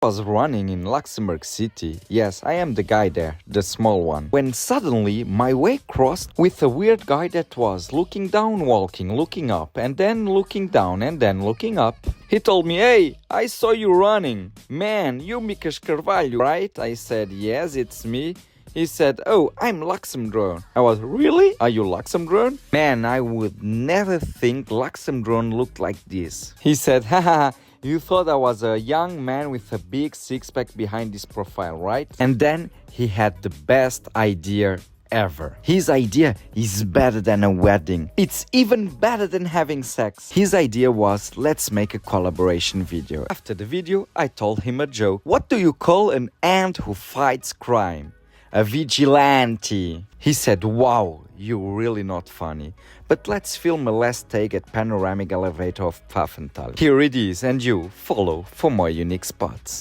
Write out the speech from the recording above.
Was running in Luxembourg city. Yes, I am the guy there, the small one. When suddenly my way crossed with a weird guy that was looking down, walking, looking up, and then looking down, and then looking up. He told me, "Hey, I saw you running. Man, you Micas Carvalho, right?" I said, "Yes, it's me." He said, "Oh, I'm Luxembourg." I was, "Really? Are you Luxembourg?" Man, I would never think Luxembourg looked like this. He said, "Haha, you thought I was a young man with a big six-pack behind this profile, right?" And then he had the best idea ever. His idea is better than a wedding. It's even better than having sex. His idea was, let's make a collaboration video. After the video, I told him a joke. What do you call an ant who fights crime? A vigilante. He said, "Wow, you're really not funny. But let's film a last take at panoramic elevator of Pfaffenthal." Here it is, and you follow for more unique spots.